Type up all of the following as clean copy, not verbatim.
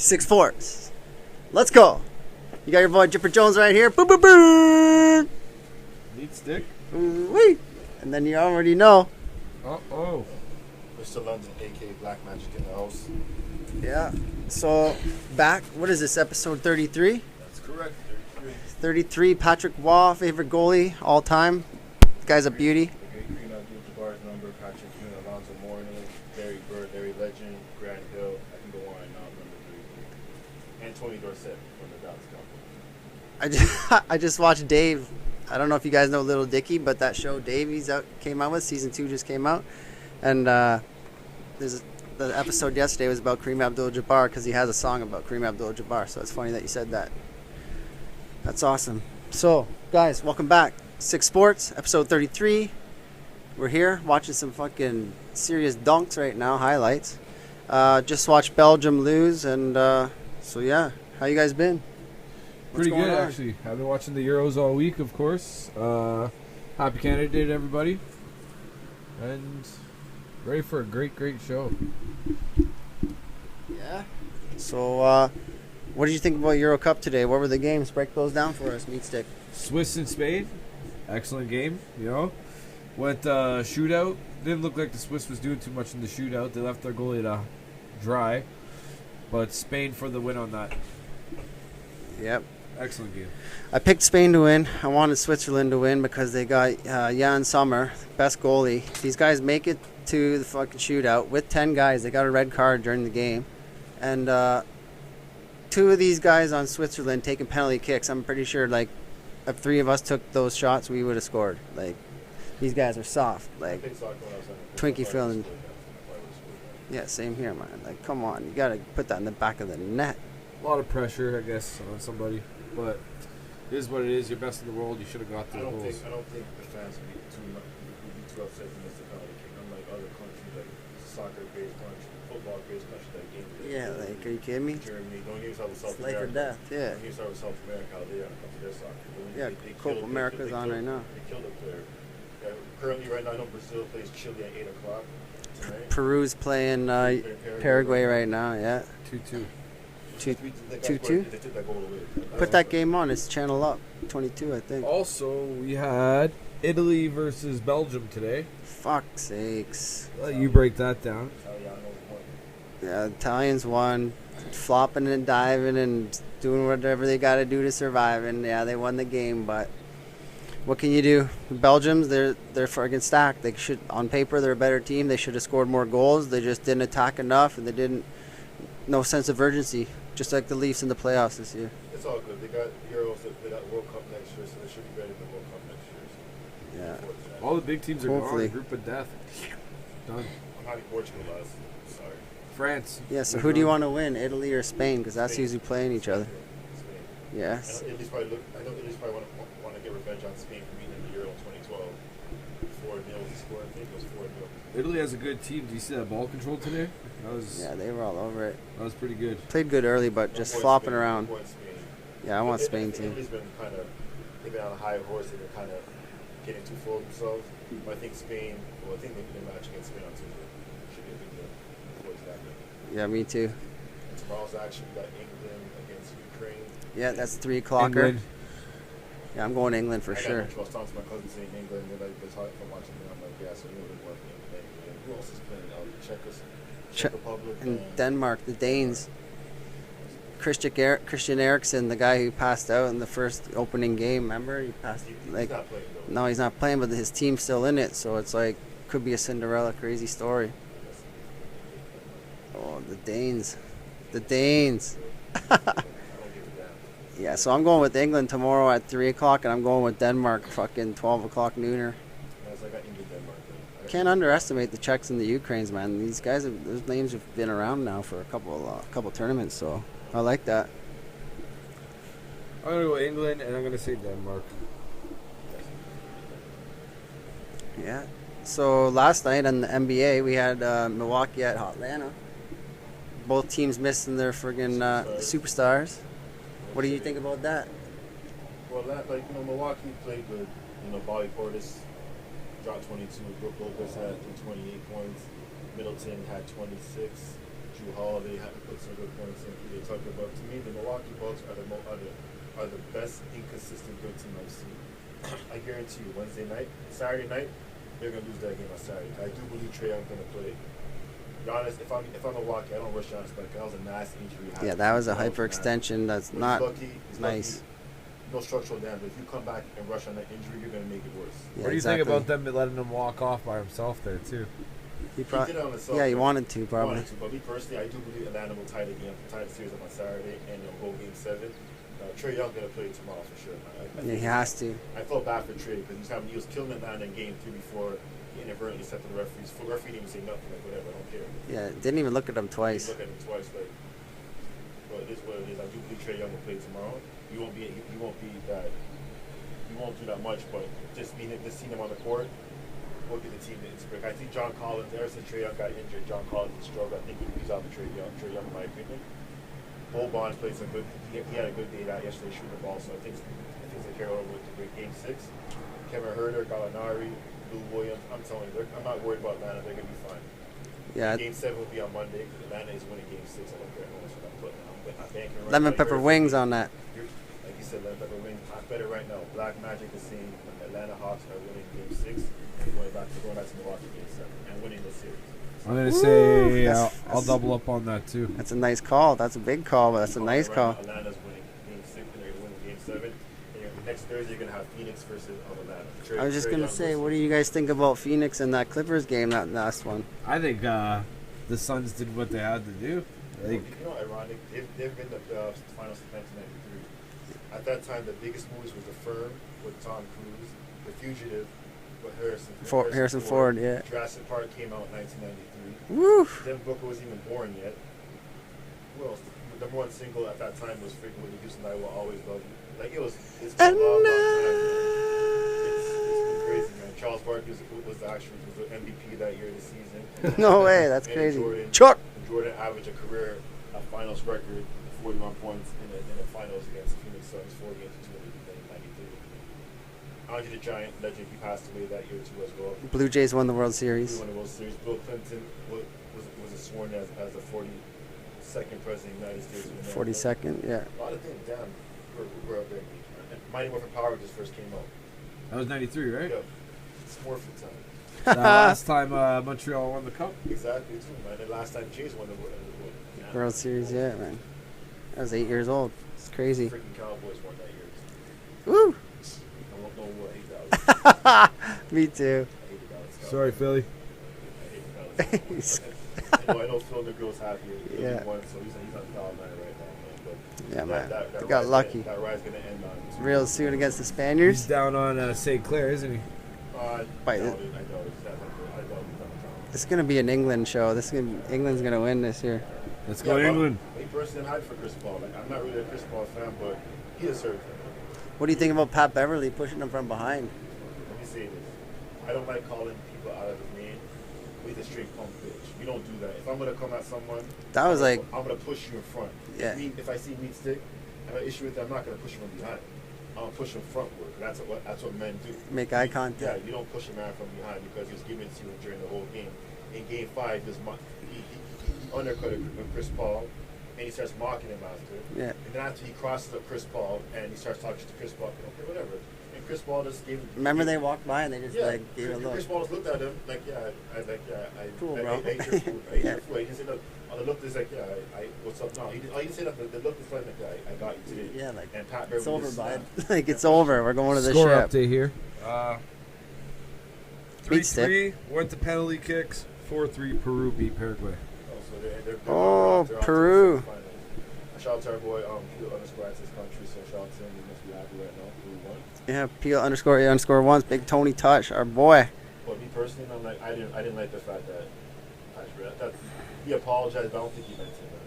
6SPORTS. Let's go. You got your boy Jipper Jones right here. Boom, boom, boom. Neat stick. Wee. And then you already know. Oh. Mr. London, a.k.a. Black Magic in the house. Yeah. So, back. What is this, episode 33? That's correct, 33. 33. Patrick Waugh, favorite goalie all time. The guy's a beauty. The great Green Abdul-Jabbar's number, Patrick Ewing, Alonzo Mourning, Barry Bird, Larry Legend, Grant Hill. I can go on and on, number 3. And Tony Dorsett from the Dallas Cowboys. I just watched Dave. I don't know if you guys know Little Dicky, but that show Dave came out with, season 2 just came out. And the episode yesterday was about Kareem Abdul-Jabbar because he has a song about Kareem Abdul-Jabbar. So it's funny that you said that. That's awesome. So, guys, welcome back. 6SPORTS, episode 33. We're here watching some fucking serious dunks right now, highlights. Just watched Belgium lose, and so yeah. How you guys been? Pretty good, actually. I've been watching the Euros all week, of course. Happy Canada Day to everybody. And ready for a great show. Yeah. So, what did you think about Euro Cup today? What were the games? Break those down for us, Meat Stick. Swiss and Spain. Excellent game, Went shootout. Didn't look like the Swiss was doing too much in the shootout. They left their goalie to dry. But Spain for the win on that. Yep. Excellent game. I picked Spain to win. I wanted Switzerland to win because they got Jan Sommer, best goalie. These guys make it to the fucking shootout with 10 guys. They got a red card during the game. And 2 of these guys on Switzerland taking penalty kicks. I'm pretty sure, like, if 3 of us took those shots, we would have scored. Like, these guys are soft. Like, Twinkie feeling. Yeah, same here, man. Like, come on. You got to put that in the back of the net. A lot of pressure, I guess, on somebody. But it is what it is. You're best in the world. You should have got the goals. I don't think the fans would be too upset to miss the penalty kick. Unlike other countries, like soccer-based countries, football-based countries, like game. Yeah, like, are you kidding me? Germany. Don't even start with South It's life or America. death, yeah. Don't even start with South America. How they are when it comes to their soccer. Yeah, Copa America's on right now. They killed a player. Currently, right now, I know Brazil plays Chile at 8 o'clock tonight. Peru's playing Paraguay right now, yeah. 2-2. 2-2? Put that game on. It's channel up. 22, I think. Also, we had Italy versus Belgium today. Fuck's sakes. Let you break that down. Yeah, Italians won. Flopping and diving and doing whatever they got to do to survive. And, yeah, they won the game, but what can you do? The Belgians, they're fucking stacked. They should, on paper, they're a better team. They should have scored more goals. They just didn't attack enough, and they didn't. No sense of urgency, just like the Leafs in the playoffs this year. It's all good. They got Euros. They got World Cup next year, so they should be ready for the World Cup next year. So yeah. All the big teams are Hopefully. gone. Group of death. Done. I'm having Portugal last. Sorry. France. Yeah, so who do you want to win, Italy or Spain? Because that's usually playing each other. Spain. Yes. I know Italy's probably want to get revenge on Spain for beating the Euro in 2012. 4-0 he scored. I think it was 4-0. Italy has a good team. Do you see that ball control today? Yeah, they were all over it. That was pretty good. Played good early, but just flopping around. Yeah, I want Spain too. Italy's been kind of, they've been on a high horse. They've been kind of getting too full of themselves. But I think Spain, I think they're going to match against Spain on Tuesday. Should be a good deal. Towards that game. Yeah, me too. And tomorrow's action, we got England against Ukraine. Yeah, that's 3 o'clocker. Yeah, I'm going England for sure. I was talking to my cousins in England, and they're like, it's hard for watching them. I'm like, yeah, so you know what England. Who else is playing out? Czech Republic and Denmark, the Danes. Christian Eriksen, the guy who passed out in the first opening game, remember? He passed. He's not playing, though. No, he's not playing, but his team's still in it, so it's like could be a Cinderella crazy story. Oh, the Danes. Yeah, so I'm going with England tomorrow at 3 o'clock, and I'm going with Denmark fucking 12 o'clock nooner. Can't underestimate the Czechs and the Ukraines, man. These guys, those names have been around now for a couple tournaments, so I like that. I'm going to go England, and I'm going to say Denmark. Yeah. So last night on the NBA, we had Milwaukee at Atlanta. Both teams missing their friggin' superstars. What do you think about that? Well, Milwaukee played good. Bobby Portis dropped 22. Brook Lopez had 28 points. Middleton had 26. Drew Holiday had to put some good points in. They talked about, to me, the Milwaukee Bucks are the best inconsistent good team I've seen. I guarantee you, Saturday night, they're gonna lose that game on Saturday. I do believe Trae Young's gonna play. Giannis, if I'm Milwaukee, I don't rush Giannis back. That was a nasty injury. Yeah, that was a hyperextension. That's not nice. No structural damage. If you come back and rush on that injury, you're gonna make it worse. Yeah, what do you think about them letting him walk off by himself there too? He did it on himself. Yeah, he wanted to probably. But me personally, I do believe Atlanta will tie the series up on Saturday and they'll go Game 7. Trae Young gonna play tomorrow for sure. Yeah, he has to. I felt bad for Trae because he was killing Atlanta in Game 3 before he inadvertently set the referees. The referee didn't even say nothing, like whatever, I don't care. Yeah, didn't even look at him twice. Look at him twice, like. But it is what it is. I do believe Trae Young will play tomorrow. He won't be that. He won't do that much, but just seeing him on the court will get the team to inspire. I think John Collins, ever since Trae Young got injured, John Collins is struggled. I think he's out of Trae Young, in my opinion. Bo Bonds played some good. He had a good day out yesterday shooting the ball, so I think they carry over to Game 6. Kevin Huerter, Gallinari, Lou Williams. I'm telling you, I'm not worried about Atlanta. They're gonna be fine. Yeah. Game 7 will be on Monday because Atlanta is winning Game 6. I don't care how much I'm putting. I'm banking right Lemon now. pepper wings on that. Like you said, lemon pepper wings. I bet it right now. Black Magic is saying Atlanta Hawks are winning Game 6 and going back to Milwaukee Game 7 and winning the series. I'm gonna say I'll double up on that too. That's a nice call. That's a big call, but that's a nice call. Atlanta's winning Game 6 and they're winning Game 7. And next Thursday you're gonna have Phoenix versus Atlanta. I was just gonna say, what do you guys think about Phoenix and that Clippers game, that last one? I think the Suns did what they had to do. You know, ironic. They've been the finals since 1993. At that time, the biggest movies was The Firm with Tom Cruise, The Fugitive with Harrison Ford, yeah. Jurassic Park came out in 1993. Woo! Devin Booker wasn't even born yet. Who else? The number one single at that time was freaking Whitney Houston, I Will Always Love You. Like, it's been a long time. It's been crazy, man. Charles Barkley was the MVP that year of the season. No way, that's crazy. Jordan averaged a career finals record, 41 points in the finals against the Phoenix Suns, 4 games to 2 in 1993. Andre the Giant, legend, he passed away that year too as well. Blue Jays won the World Series. Bill Clinton was sworn as the 42nd president of the United States. 42nd, yeah. A lot of things, damn, we're up there. And Mighty Morphin Power just first came out. That was 93, right? Yeah. It's Morphin time. Last time Montreal won the cup. Exactly, too, man. And last time Jays won the World Series, yeah, man. I was 8 years old. It's crazy. Freaking Cowboys won that year. Woo! I won't know what I hate that. Me too. I hate the Dallas Cowboys. Sorry, Philly. I hate the Dallas Cowboys. I know Phil McGill's happy. Yeah. He won, so he's on cloud nine right now, man. But Yeah, man. That Got lucky. That ride's gonna end on Real soon against the He's Spaniards. down on St. Clair, isn't he? I Wait, doubt it. It's gonna be an England show. England's gonna win this year. Let's go England. Me personally, I'm hyped for Chris Paul. Like, I'm not really a Chris Paul fan, but he deserves it. What do you think about Pat Beverly pushing him from behind? Let me say this. I don't like calling people out of his name with a straight pump bitch. We don't do that. If I'm gonna come at someone, That was like, I'm gonna push you in front. Yeah. If I see meat stick, I have an issue with that, I'm not gonna push him from behind. I'm gonna push him frontward. That's what men do. make eye contact. Yeah, you don't push a man from behind because he was giving it to you during the whole game. In Game 5, he undercut Chris Paul, and he starts mocking him after. Yeah. And then after he crosses up Chris Paul, and he starts talking to Chris Paul, okay, whatever. And Chris Paul just gave him... Remember they walked by and they just gave a Chris look. Paul just looked at him like, Cool, bro. I ate your food. I ate your food. He didn't say, look, the look is like, what's up now? He didn't say nothing. The look is like, I got you today. Yeah, like, and Pat it's Beverly over, just bud. snapped. Like, it's over. We're going to the Score ship. update here. Beat stick. 3-3, went to penalty kicks. 4-3, Peru beat Paraguay. They're Oh, they're Peru. to the semifinals. Shout out to our boy, Peel_his country, so shout out to him. He must be happy right now. Peru won. Yeah, Peel_A_1's big Tony Touch, our boy. But me personally, I'm like, I didn't like the fact that he apologized, but I don't think he meant it. Man.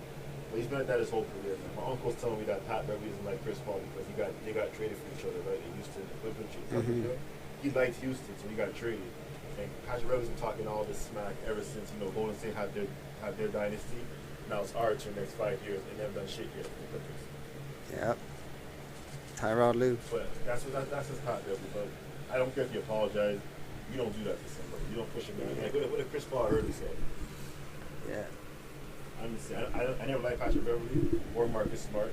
But he's been like that his whole career. Man. My uncle's telling me that Pat Beverly isn't like Chris Paul because they got traded for each other, right? In Houston, he liked Houston, so he got traded. And Patrick Beverly's been talking all this smack ever since Golden State had their dynasty. Now it's our turn next 5 years, and they've done shit yet. Yep. Tyrod Lue. But that's his Pat Beverly. But I don't care if you apologize. You don't do that to somebody. You don't push him down. Like, what if Chris Paul hurt himself? Yeah. Honestly, I never liked Patrick Beverly or Marcus Smart,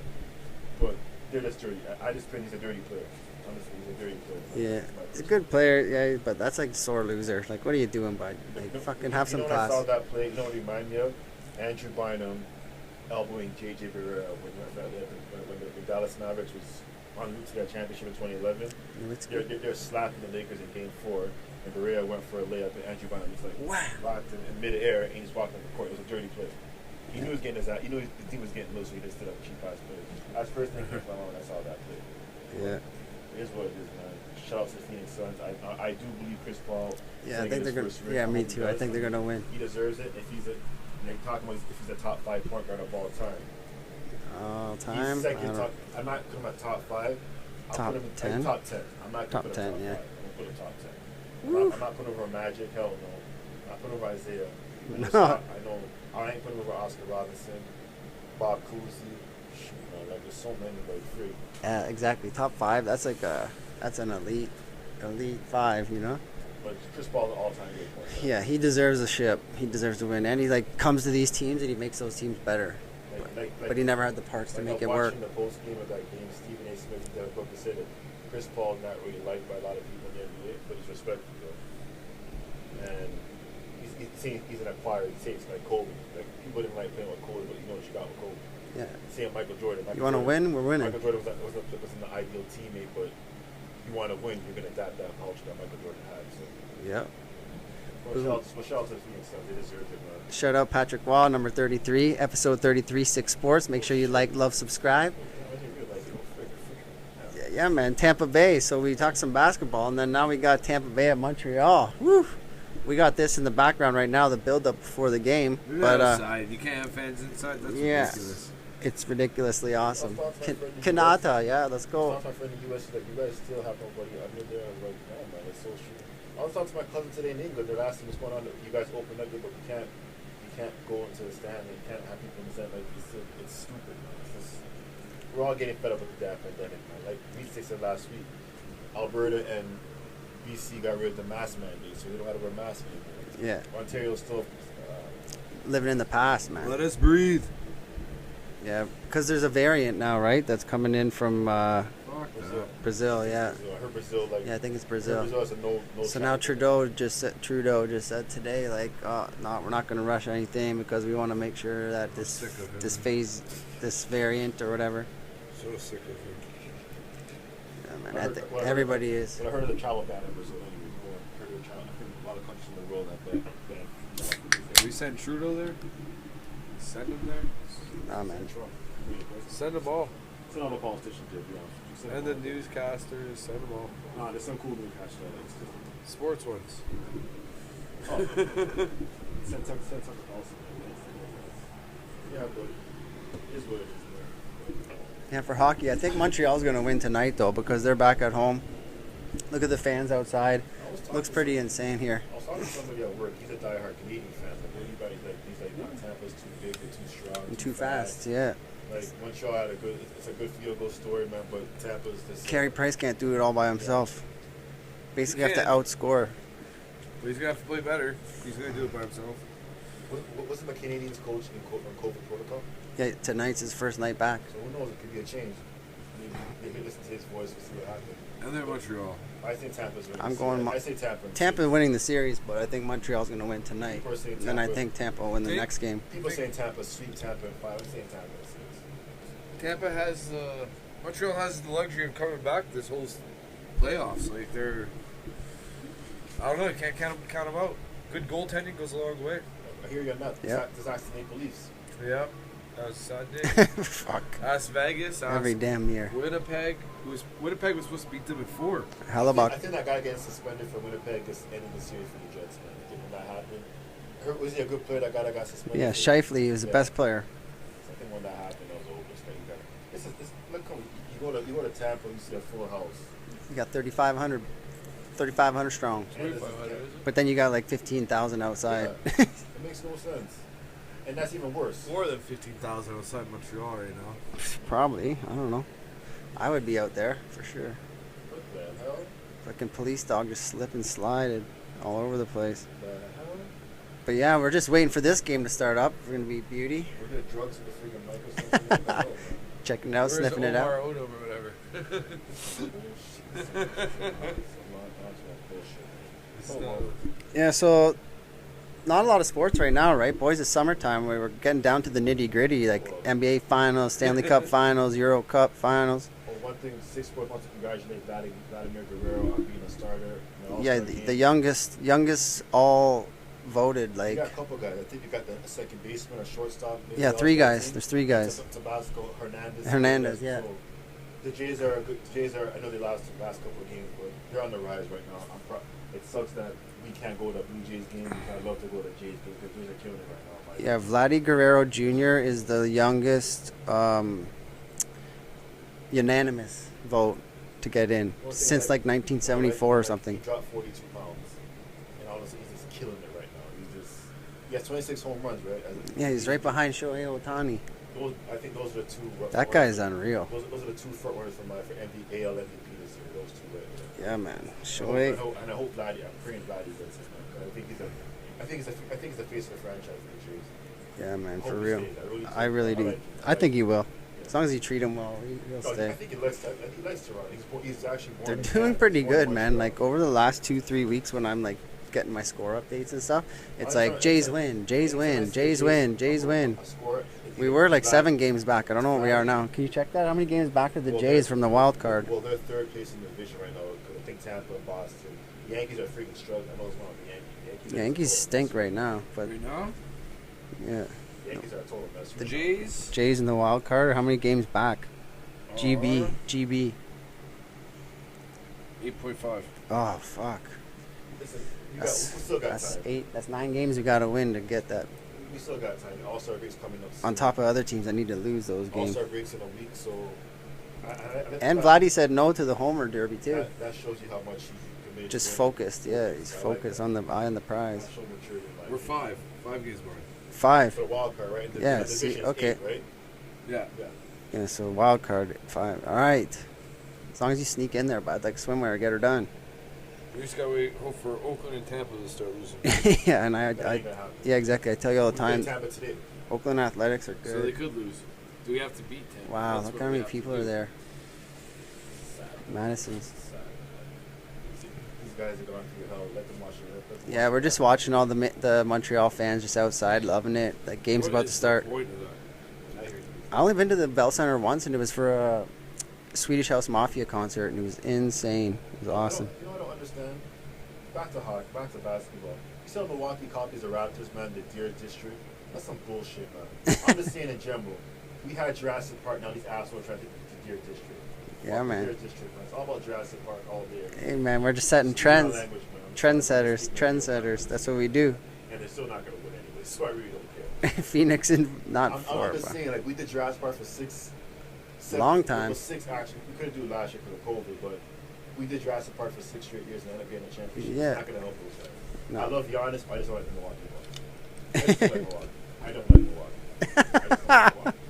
but they're just dirty. I just think he's a dirty player. Honestly, he's a dirty player. Yeah, he's a good player. Yeah, but that's like sore loser. Like, what are you doing, bud? Like, fucking have some When class. I saw that play, you know what it reminded me of? Andrew Bynum elbowing J.J. Barrera when the Dallas Mavericks was on route to their championship in 2011. They're slapping the Lakers in Game 4, and Barrera went for a layup, and Andrew Bynum just like locked in midair, and he just walked on the court. It was a dirty play. He knew he was getting his ass. He knew the team was getting loose, so he just stood up cheap ass play. That's the first thing that came to my mind when I saw that play. Yeah. It is what it is, man. Shout out to the Phoenix Suns. I do believe Chris Paul. Yeah, I think they're gonna. Yeah, me too. I think they're gonna win. He deserves it. If he's they're talking about if he's a top 5 point guard of all time. All time. He's second top. I'm not putting him at top 5. Top put him 10? Top 10. I'm not Top put 10, him yeah. top 5. I'm gonna put him top 10. I'm not putting over Magic. Hell no. I'm not putting over Isaiah. I know. I ain't putting over Oscar Robinson, Bob Cousy. Like there's so many like free. Yeah, exactly. Top 5. That's like that's an elite 5. You know. But Chris Paul's an all-time great point guard. Yeah, he deserves a ship. He deserves to win, and he like comes to these teams and he makes those teams better. But he never had the parts to make it work. Watching the post game of that game, Stephen A. Smith and Derek Booker said that Chris Paul is not really liked by a lot of people in the NBA, but he's respected though. And he's an acquired taste like Kobe. Like people didn't like playing with Kobe, but you know what you got with Kobe. Yeah. Same Michael Jordan. You want to win? We're winning. Michael Jordan wasn't the ideal teammate, but you want to win, you're gonna adapt that culture that Michael Jordan had. So. Yeah. Well, shout out to the Phoenix Suns. They deserve it, man. Shout out Patrick Wall, number 33, episode 33, 6 Sports. Make sure you like, love, subscribe. Yeah, man. Tampa Bay. So we talked some basketball, and then now we got Tampa Bay at Montreal. Woo! We got this in the background right now, the build-up before the game. But outside. You can't have fans inside. That's ridiculous. It's ridiculously awesome. Kanata, yeah, let's go. I was talking to my friend in the U.S. She's like, you guys still have nobody under there. I was like, no, man, it's so true. I was talking to my cousin today in England. They're asking what's going on. You guys open up, but you can't go into the stand. You can't have people in the stand. Like it's stupid. Man. We're all getting fed up with the damn pandemic, man. Like we said last week, Alberta and BC got rid of the mask mandate, so they don't have to wear masks anymore. Yeah. Ontario's still living in the past, man. Let us breathe. Yeah, because there's a variant now, right? That's coming in from Brazil. Yeah. I heard Brazil. Like, yeah, I think it's Brazil. Brazil has a no so now Trudeau just said today, like, no, we're not going to rush anything because we want to make sure that this variant or whatever. So sick of him. Yeah, man, everybody is. But I heard of the travel ban in Brazil. I think a lot of countries in the world have banned. We send Trudeau there. Send him there. Nah, man. Send them all. Send all the politicians there, to be honest. And the newscasters, send them all. Nah, there's some cool newscasters. Sports ones. Oh. Send some also. Yeah, but it is what it is. Yeah, for hockey, I think Montreal's going to win tonight, though, because they're back at home. Look at the fans outside. Looks pretty insane here. I was talking to somebody at work. He's a diehard Canadian fan. He's like, no, Tampa's too big, they're too strong, too fast. Yeah. Like Montreal had it's a good field goal story, man. But Tampa's just. Carey Price can't do it all by himself. Basically, have to outscore. But he's gonna have to play better. He's gonna do it by himself. Wasn't the Canadians coach in COVID protocol? Yeah, tonight's his first night back. So who knows? It could be a change. Maybe listen to his voice and see what happens. And they're Montreal. I think Tampa's winning. I'm going. I say Tampa. Tampa's winning the series, but I think Montreal's going to win tonight. Then I think Tampa will win the next game. People saying Tampa sweep Tampa in 5. I'm saying Tampa in 6. Tampa has Montreal has the luxury of coming back this whole playoffs. Like they're, I don't know. You can't count them out. Good goaltending goes a long way. I hear you're not. Disaster Maple Leafs. Yeah. That was a sad day. Fuck. Las Vegas. Every damn year. Winnipeg. Winnipeg was supposed to beat them at 4. How about? I think that guy getting suspended for Winnipeg is ending the series for the Jets, man. I think when that happened, was he a good player? That guy that got suspended. Yeah, Shifley was the best player. So I think when that happened, that was over. Look, you go to Tampa, you see a full house. You got 3,500 strong. 2,500. But then you got like 15,000 outside. Yeah. It makes no sense. And that's even worse. More than 15,000 outside Montreal right now. Probably. I don't know. I would be out there for sure. What the hell? Fucking police dog just slip and slided all over the place. The hell? But yeah, we're just waiting for this game to start up. We're gonna be beauty. We're gonna drugs with the freaking mic or something. I don't know, man. Checking it out, Where's sniffing it out. Omar Odom or whatever? Yeah, so not a lot of sports right now, right? Boys, it's summertime. We're getting down to the nitty gritty, like NBA Finals, Stanley Cup Finals, Euro Cup Finals. Well, one thing, 6SPORTS wants to congratulate Vladimir Guerrero on being a starter. Yeah, the youngest all voted. Like, you got a couple guys. I think you got a second baseman, a shortstop. Yeah, 3 guys. There's 3 guys. Tabasco, Hernandez. Hernandez, yeah. So the Jays are good. Jays are. I know they lost the last couple of games, but they're on the rise right now. It sucks that we can't go to Blue Jays games. I'd love to go to Jays games because Jays are killing it right now. Yeah, Vladdy Guerrero Jr. is the youngest unanimous vote to get in since like 1974 or something. He dropped 42 pounds, and honestly, he's just killing it right now. He has 26 home runs, right? Yeah, he's right behind Shohei Ohtani. I think those are the 2. That guy is unreal. Those are the 2 front runners for AL MVP this year. Those 2 right there. Yeah, man. Shohei. And I hope Vladdy. I'm praying Vladdy gets it, man. I think he's the face of the franchise for the Jays. Yeah, man, Hope for he real. stays. I really do. I think he will. As long as you treat him well, he'll stay. I think he likes to run. He's actually born. They're doing pretty good, man. Like over the last 2-3 weeks, when I'm like getting my score updates and stuff, it's like Jays win, Jays win, Jays win, Jays win. We were like 7 games back. I don't know what we are now. Can you check that? How many games back are the Jays from the wild card? Well, they're 3rd place in the division right now. I think Tampa and Boston. The Yankees are freaking struggling. I know it's one of the Yankees. Yankees stink right now, but Right now? yeah. The Yankees are a total mess. The Jays? Jays in the wild card. How many games back? GB. 8.5. Oh fuck. Listen, we still got That's time. 8. That's 9 games we gotta win to get that. We still got time. All-Star break's coming up soon. On top of other teams that need to lose those games. All-Star break's in a week, so. And Vladdy said no to the homer derby too. That shows you how much he's committed. Just to focused. Yeah, he's focused on the eye on the prize. That shows maturity in life. We're 5. 5 games behind. 5. For the wild card, right? Yeah, The see, division is okay. 8, right? Yeah. Yeah. Yeah, so wild card 5. All right. As long as you sneak in there, bud, like swimwear, get her done. We just gotta hope for Oakland and Tampa to start losing. Yeah, and That ain't gonna happen. yeah, exactly. I tell you all the We played time, Tampa today. Oakland Athletics are So they good. could lose. Do we have to beat Tampa? Wow, That's look what how we many have to people do. are there. Sad. Madison's. Sad. These guys are going through hell. Let them watch it. Let them Yeah, watch we're it. just watching all the Montreal fans just outside, loving it. That game's What about to is start. the point of that? I hear you. I only been to the Bell Center once, and it was for a Swedish House Mafia concert, and it was insane. It was awesome. You know what I don't understand? Back to hockey, back to basketball. You saw Milwaukee copies the Raptors, man, the Deer District. That's some bullshit, man. I'm just saying in general. We had Jurassic Park, now these assholes trying to take the Deer District. Yeah, Fuck the man. Deer District, man. It's all about Jurassic Park all day. Hey, man, we're just setting Speak my trends. language, man. Trendsetters. That's what we do. And they're still not going to win anyway, so I really don't care. Phoenix and not I'm 4. just but saying, like, we did Jurassic Park for 6. Long time. It was 6, actually. We couldn't do it last year because of COVID, but we did Jurassic Park for 6 straight years and ended up getting a championship. Yeah. It's not going to help those guys. No. I love Giannis, but I just don't like the Milwaukee Bucks. I just don't like Milwaukee. I don't like Milwaukee. I just don't like Milwaukee.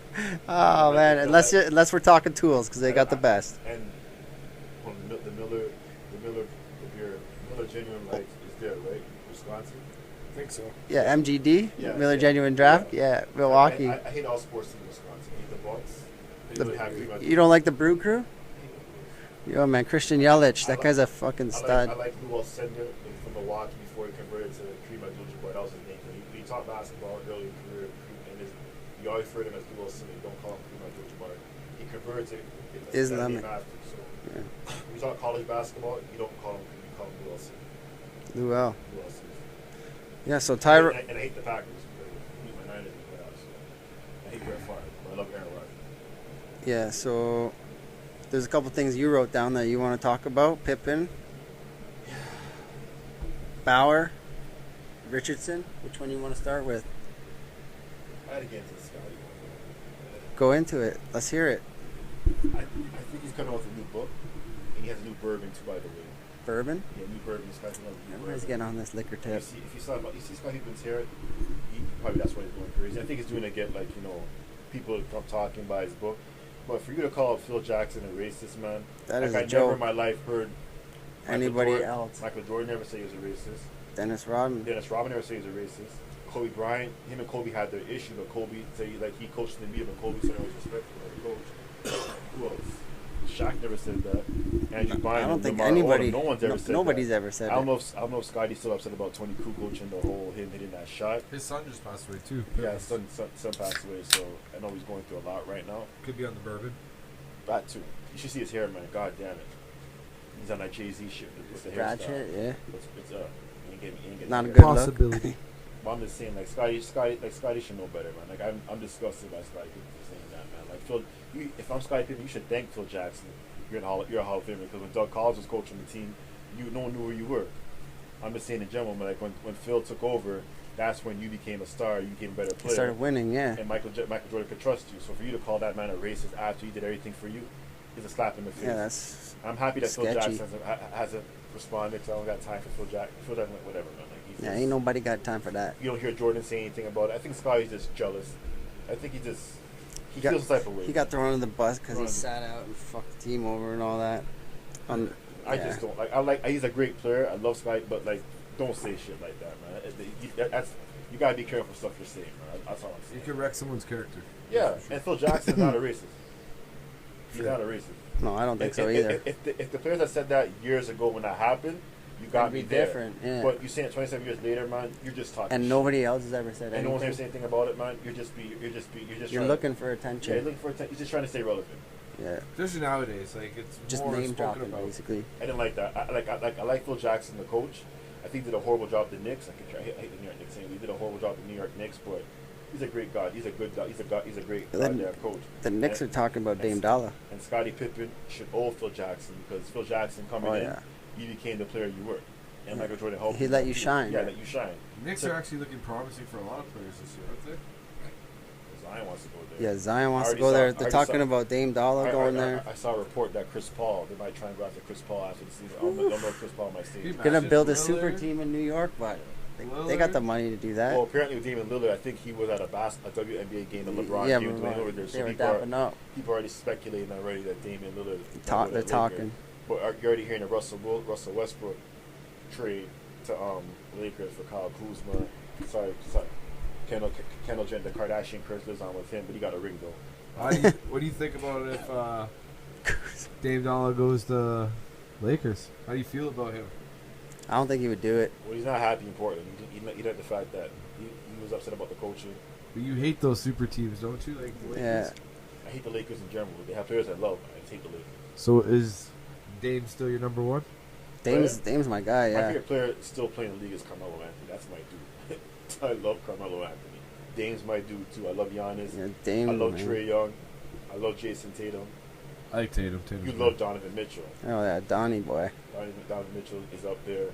Oh man, unless we're talking tools, because they got the best. And well, the Miller Genuine Light is there, right? Wisconsin. I think so. Yeah, MGD, Yeah, Miller yeah. Genuine Draft. Yeah, Milwaukee. I hate all sports in Wisconsin. I hate the Bucks. I The- really happy about You don't like the Brew Crew? Yo, man, Christian Yelich, that guy's a fucking stud. I like Lou Alcindor from Milwaukee before he converted to Kareem Abdul-Jabbar. That was his name. He taught basketball early in his career, and you always refer to him as Lou Alcindor. Don't call him Kareem Abdul-Jabbar. He converted to Islamic. that name after. So Yeah. when you talk college basketball, you don't call him Kareem, you call him Lou Alcindor. Luell. Lou Alcindor. Yeah, so Tyra. And I hate the Packers. I hate my Niners in the playoffs. So I hate Brett Favre, but I love Aaron Rodgers. Yeah, so there's a couple things you wrote down that you want to talk about. Pippen, Bauer, Richardson. Which one do you want to start with? I had to get into Scotty. Go into it. Let's hear it. I think he's coming out with a new book, and he has a new bourbon too, by the way. Bourbon. Yeah, new bourbon. Scott's coming out with a new Everybody's bourbon. getting on this liquor If tip. you see Scotty Pippen's hair, probably that's why he's going crazy. I think he's doing to get people to come talking by his book. But for you to call Phil Jackson a racist, man, That is I a never joke. in my life heard Anybody Michael Jordan, else? Michael Jordan never said he was a racist. Dennis Rodman. Dennis Rodman never said he's a racist. Kobe Bryant, him and Kobe had their issue, but Kobe said he coached the NBA, but Kobe said always respected him as a coach. Who else? Shaq never said that. Andrew Bynum, I don't think Lamar anybody. Odom, no one's ever said Nobody's that. ever said I don't it. know if Scotty's still upset about Tony Kukoc and the whole him hitting that shot. His son just passed away too. Yeah, his son passed away, so I know he's going through a lot right now. Could be on the bourbon. That too. You should see his hair, man. God damn it. He's on that Jay-Z shit with the Brad hairstyle. shit, yeah. It's he ain't getting Not a hair. good Possibility. But I'm just saying, like Scotty should know better, man. Like I'm disgusted by Scotty Pippen for saying that, man. Like Phil, if I'm Scotty Pippen, you should thank Phil Jackson. You're a Hall of Famer, because when Doug Collins was coaching the team, no one knew where you were. I'm just saying in general, but like when Phil took over, that's when you became a star. You became a better player. He started winning, yeah. And Michael Jordan could trust you. So for you to call that man a racist after he did everything for you, is a slap in the face. Yeah, that's. I'm happy that sketchy. Phil Jackson hasn't responded, because I don't got time for Phil Jackson. Phil Jackson, like, whatever, man. Like, Yeah, ain't nobody got time for that. You don't hear Jordan say anything about it. I think Scotty's just jealous. I think he feels the type of way. He got thrown under the bus because he sat out and fucked the team over and all that. I just don't like. He's a great player. I love Scotty, but like, don't say shit like that, man. You gotta be careful stuff you're saying, man. That's all I'm saying. You can wreck someone's character. Yeah, and Phil Jackson's not a racist. He's not a racist. No, I don't think so either. If the players that said that years ago when that happened, you got me there. Different, yeah. But you saying it 27 years later, man, you're just talking. And shit. nobody else has ever said And anything. no one's ever said anything about it, man. You're just looking for attention. Yeah, you're looking for attention. You're just trying to stay relevant. Yeah. Especially nowadays, like it's Just more name spoken dropping, about. basically. I didn't like that. I like Phil Jackson, the coach. I think he did a horrible job with the Knicks. I hate the New York Knicks saying he did a horrible job with the New York Knicks, but he's a great guy. He's a good guy. He's a great goddamn coach. The Knicks are talking about Dame Dollar. And Scottie Pippen should owe Phil Jackson, because Phil Jackson coming in, you became the player you were. And Michael Jordan helped He let you shine. Yeah, let you shine. Knicks are actually looking promising for a lot of players this year, aren't they? Zion wants to go there. Yeah, Zion wants to go there. They're talking about Dame Dollar going there. I saw a report that Chris Paul, they might try and go after Chris Paul after the season. I don't know if Chris Paul might stay. Gonna build a super team in New York, but they got the money to do that. Well, apparently with Damian Lillard, I think he was at a WNBA game, the LeBron yeah, game. They were dapping up. People are already speculating already that Damian Lillard. They're talking. But you're already hearing the Russell Westbrook trade to Lakers for Kyle Kuzma. Sorry. Kendall Jenner, the Kardashian curse lives on with him, but he got a ring though. What do you think about if Dame Dollar goes to Lakers? How do you feel about him? I don't think he would do it. Well, he's not happy in Portland. He liked the fact that he was upset about the coaching. But you hate those super teams, don't you? Like the Lakers? Yeah. I hate the Lakers in general. They have players I love. I just hate the Lakers. So is Dame still your number one? Dame's my guy, My yeah. favorite player still playing in the league is Carmelo Anthony. That's my dude. I love Carmelo Anthony. Dame's my dude too. I love Giannis. Yeah, Dame, I love man. Trae Young. I love Jason Tatum. I like Tatum. You love Donovan Mitchell. Oh, yeah, Donnie boy. Donovan Mitchell is up there.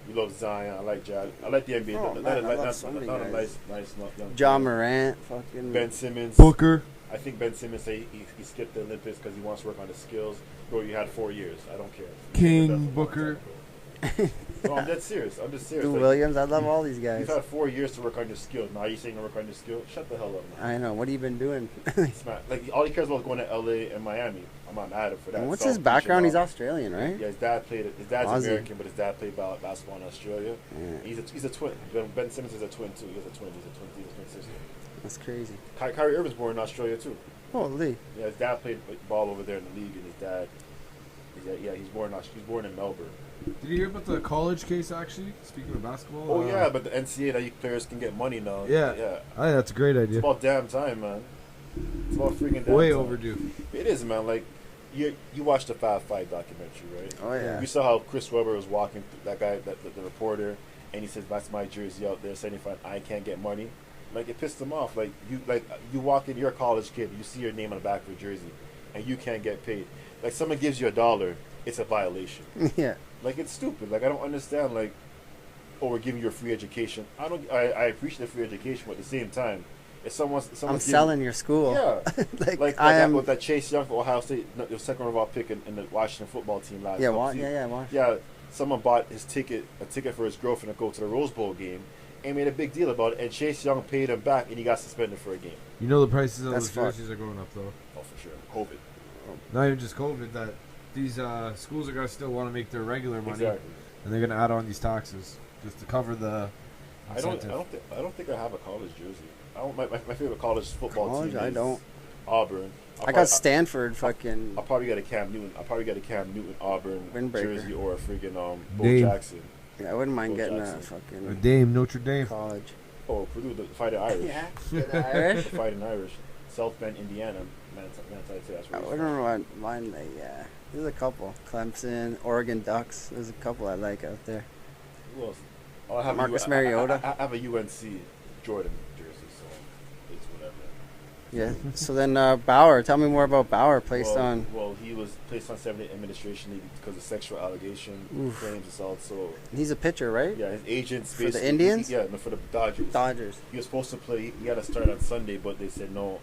You love Zion. I like Jad. I like the NBA. Oh, man, I love so many guys. Nice young John player. Morant, fucking Ben Simmons. Booker. I think Ben Simmons say he skipped the Olympics because he wants to work on his skills. Bro, you had 4 years. I don't care. King Booker. No, I'm dead serious. I'm just serious. Lou Williams. I love all these guys. You've had 4 years to work on your skills. Now you're saying to work on your skills? Shut the hell up, man. I know. What have you been doing? Like all he cares about is going to LA and Miami. I'm not mad at him for that. And what's his background? He's Australian, right? Yeah, his dad's Aussie. American, but his dad played basketball in Australia. Yeah. He's a twin. Ben Simmons is a twin too. He's a twin sister. That's crazy. Kyrie Irving's born in Australia too. Holy. Yeah, his dad played ball over there in the league, and his dad, he's born in Melbourne. Did you hear about the college case, actually? Speaking of basketball? Oh, yeah, but the NCAA, that players can get money now. Yeah. I think that's a great idea. It's about damn time, man. It's about freaking damn Way time. overdue. It is, man. Like, you watched the Fab Five documentary, right? Oh, yeah. You saw how Chris Webber was walking, that guy, the reporter, and he says, that's my jersey out there, 75, I can't get money. Like, it pissed him off. Like, you walk in, you're a college kid, you see your name on the back of your jersey, and you can't get paid. Like, someone gives you $1, it's a violation. Yeah. Like, it's stupid. Like, I don't understand, like, oh, we're giving you a free education. I appreciate the free education, but at the same time, if someone's selling your school. Yeah. like I am. With that Chase Young for Ohio State, the second overall pick in the Washington football team last year. Yeah, someone bought a ticket for his girlfriend to go to the Rose Bowl game and made a big deal about it, and Chase Young paid him back, and he got suspended for a game. You know the prices of those jerseys are going up, though. Oh, for sure. COVID. Not even just COVID, that these schools are going to still want to make their regular money, Exactly. and they're going to add on these taxes. just to cover the incentive. I don't think I have a college jersey. I don't. My favorite college football team I is don't. Auburn. I got Stanford fucking. I'll probably get a Cam Newton. Auburn Windbreaker. jersey or a freaking Bo Dame. Jackson. Yeah, I wouldn't mind Bo getting Jackson. a fucking A Dame, Notre Dame. college. Oh, Purdue, the Fighting Irish. Yeah, the Irish. The Fighting Irish. South Bend, Indiana. Man, I'd say that's I where wouldn't mind the There's a couple. Clemson, Oregon Ducks. There's a couple I like out there. Who else? Oh, I have Marcus Mariota. I have a UNC Jordan jersey, so it's whatever. Yeah. So then Bauer. Tell me more about Bauer. Well, he was placed on 7-day administration leave because of sexual allegation, claims, assault. So He's a pitcher, right? yeah, his agents For the Indians? no, for the Dodgers. Dodgers. He was supposed to play. He had to start on Sunday, but they said no.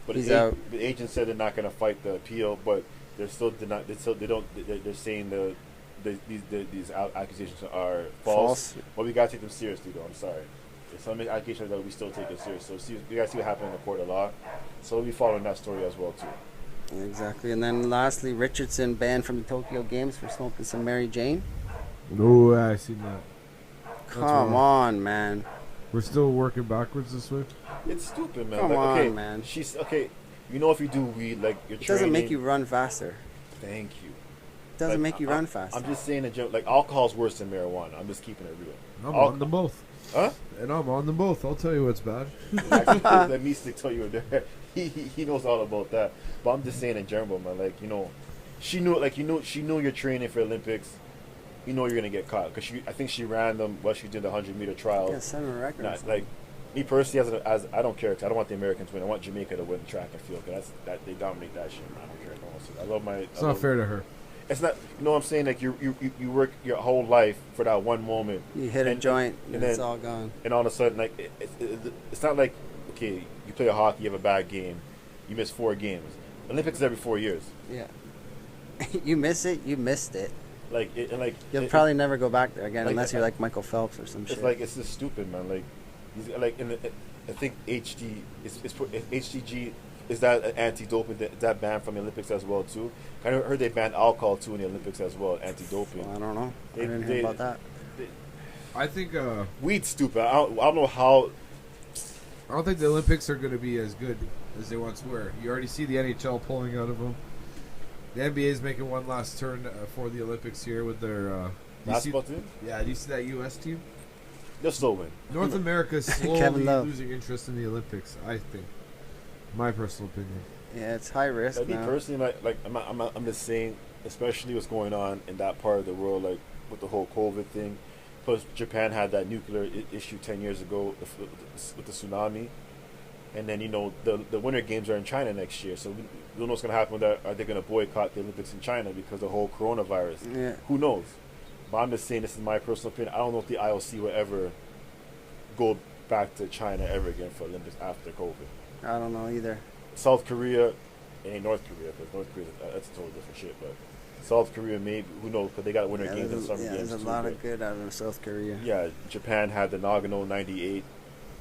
But He's out. The agent said they're not going to fight the appeal, but they're still They're saying these accusations are false. Well, we got to take them seriously, though. I'm sorry. There's some accusations that we still take it serious. So we got to see what happened in the court of law. So we'll be following that story as well too. Exactly. And then lastly, Richardson banned from the Tokyo Games for smoking some Mary Jane. No, I seen that. Come on, man. We're still working backwards this way. It's stupid, man. Come like, okay, on, man. She's okay. You know, if you do weed, like you're It doesn't make you run faster. Thank you. It doesn't make you run faster. I'm just saying a joke. Like alcohol's worse than marijuana. I'm just keeping it real. I'm on them both. Huh? And I'm on them both. I'll tell you what's bad. Let me stick tell you there. He knows all about that. But I'm just saying in general, man. Like she knew she knew you're training for Olympics. You know you're gonna get caught because I think she ran them. She did the 100-meter trials. Yeah, 7 records. Like me personally, as I don't care because I don't want the Americans to win. I want Jamaica to win track and field because they dominate that shit. Man. I don't care. I love my. It's not fair to her. It's not. You know what I'm saying? Like you work your whole life for that one moment. You hit a joint and then, it's all gone. And all of a sudden, like it's not like okay, you play a hockey, you have a bad game, you miss 4 games. Olympics is every 4 years. Yeah. You miss it, you missed it. You'll probably never go back there again unless you're like Michael Phelps or some shit. It's just stupid, man. I think HTG is that an anti-doping that banned from the Olympics as well too. I heard they banned alcohol too in the Olympics as well, anti-doping. Well, I don't know. I didn't hear about that. I think weed's stupid. I don't know how. I don't think the Olympics are going to be as good as they once were. You already see the NHL pulling out of them. The NBA is making one last turn for the Olympics here with their basketball team. Yeah, do you see that U.S. team? They'll still win. North America is slowly losing interest in the Olympics. I think, my personal opinion. Yeah, it's high risk. Like me personally, I'm just saying, especially what's going on in that part of the world, like with the whole COVID thing. Plus, Japan had that nuclear issue 10 years ago with the tsunami. And then, the Winter Games are in China next year. So we don't know what's going to happen with that. Are they going to boycott the Olympics in China because of the whole coronavirus? Yeah. Who knows? But I'm just saying, this is my personal opinion. I don't know if the IOC will ever go back to China ever again for Olympics after COVID. I don't know either. South Korea, it ain't North Korea, because North Korea, that's a totally different shit. But South Korea, maybe, who knows, because they got Winter Games and Summer Games. There's a lot of good out of South Korea. Yeah, Japan had the Nagano 98,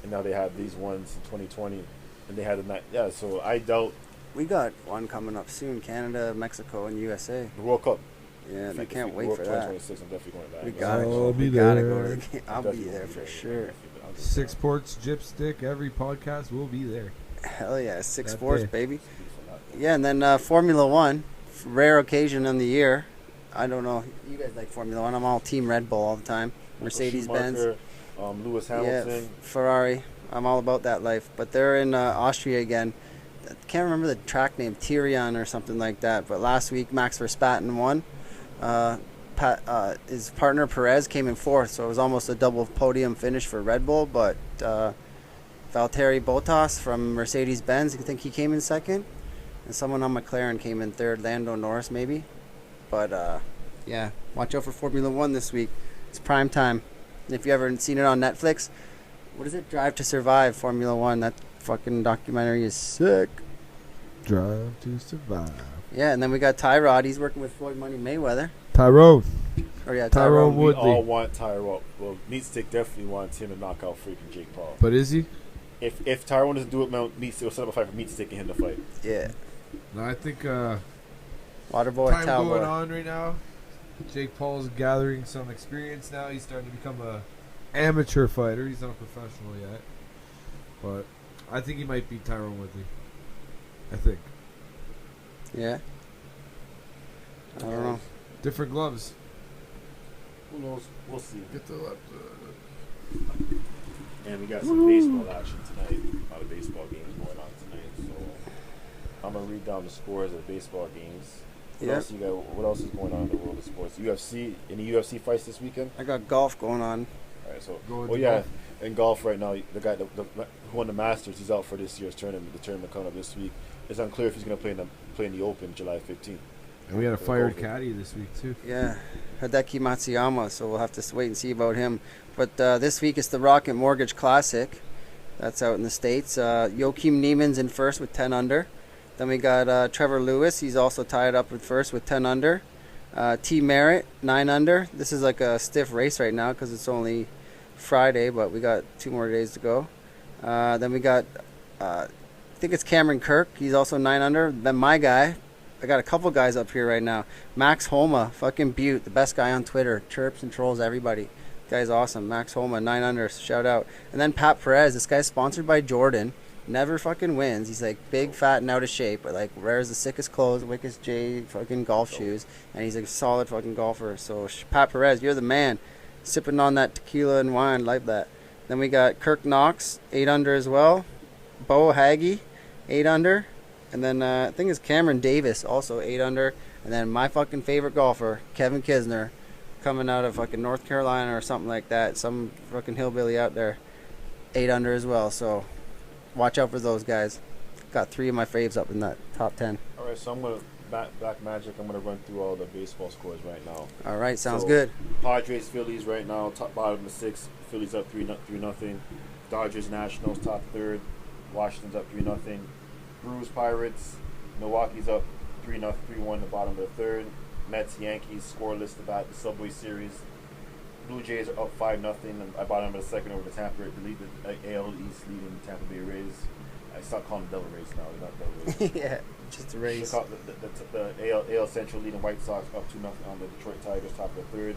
and now they have these ones in 2020, and they had the so I doubt. We got one coming up soon, Canada, Mexico, and USA. The World Cup. Yeah, I can't wait for that. 2026, I'm definitely going back. We gotta go to the game. I'll be there for sure. 6SPORTS, Gypstick, every podcast will be there. Hell yeah, 6SPORTS, baby. Yeah, and then Formula One, rare occasion in the year. I don't know. You guys like Formula One. I'm all Team Red Bull all the time. Mercedes-Benz. Lewis Hamilton. Yeah, Ferrari. I'm all about that life. But they're in Austria again. I can't remember the track name, Tyrion or something like that. But last week, Max Verstappen won. His partner Perez came in 4th, so it was almost a double podium finish for Red Bull. But Valtteri Bottas from Mercedes-Benz, I think he came in 2nd. And someone on McLaren came in 3rd, Lando Norris maybe. But yeah, watch out for Formula One this week. It's prime time. If you haven't seen it on Netflix, what is it? Drive to Survive, Formula One. That fucking documentary is sick. Drive to Survive. Yeah, and then we got Tyrod. He's working with Floyd Money Mayweather. Tyrone. Oh yeah, Tyrone Woodley. We all want Tyrone. Well, Meatstick definitely wants him to knock out freaking Jake Paul. But is he? If Tyrone doesn't do it, Meatstick will set up a fight for Meatstick and him to fight. Yeah. No, I think Waterboy, time Talboy. going on right now. Jake Paul's gathering some experience now. He's starting to become a amateur fighter. He's not a professional yet. But I think he might beat Tyrone Woodley. I think. Yeah. I don't know. Different gloves. Who knows? We'll see. Get the left. And we got some baseball action tonight. A lot of baseball games going on tonight. So I'm gonna read down the scores of the baseball games. What else you got? What else is going on in the world of sports? UFC? Any UFC fights this weekend? I got golf going on. All right. So, Golf. in golf right now, the guy who won the Masters, he's out for this year's tournament. The tournament coming up this week. It's unclear if he's gonna play in the Open July 15th. And we had a fired caddy this week too. Yeah, Hideki Matsuyama. So we'll have to wait and see about him. But this week it's the Rocket Mortgage Classic. That's out in the States. Joachim Niemann's in first with 10 under. Then we got Trevor Lewis. He's also tied up with first with 10 under. T. Merritt, 9 under. This is like a stiff race right now because it's only Friday, but we got 2 more days to go. Then we got, I think it's Cameron Kirk. He's also 9 under. Then my guy. I got a couple guys up here right now. Max Homa, fucking Butte, the best guy on Twitter. Chirps and trolls everybody. Guy's awesome. Max Homa, 9 under. Shout out. And then Pat Perez. This guy's sponsored by Jordan. Never fucking wins. He's like big, fat, and out of shape, but like wears the sickest clothes, wickest J fucking golf shoes, and he's a solid fucking golfer. So Pat Perez, you're the man. Sipping on that tequila and wine like that. Then we got Kirk Knox, 8 under as well. Bo Haggy, 8 under. And then I think it's Cameron Davis, also 8 under. And then my fucking favorite golfer, Kevin Kisner, coming out of fucking North Carolina or something like that. Some fucking hillbilly out there, 8 under as well. So watch out for those guys. Got 3 of my faves up in that top 10. All right, so I'm going to back magic. I'm going to run through all the baseball scores right now. All right, sounds good. Padres, Phillies right now, bottom of 6. Phillies up 3-0. Dodgers, Nationals, top 3rd. Washington's up 3-0. Brewers, Pirates. Milwaukee's up 3-1 the bottom of the 3rd. Mets, Yankees, scoreless the Subway Series. Blue Jays are up 5-0 at bottom of the 2nd over the Tampa. Lead the AL East leading the Tampa Bay Rays. I stopped calling them Devil Rays now. They're not Devil Rays. Yeah, just the Rays. The AL Central leading White Sox up 2-0 on the Detroit Tigers, top of the 3rd.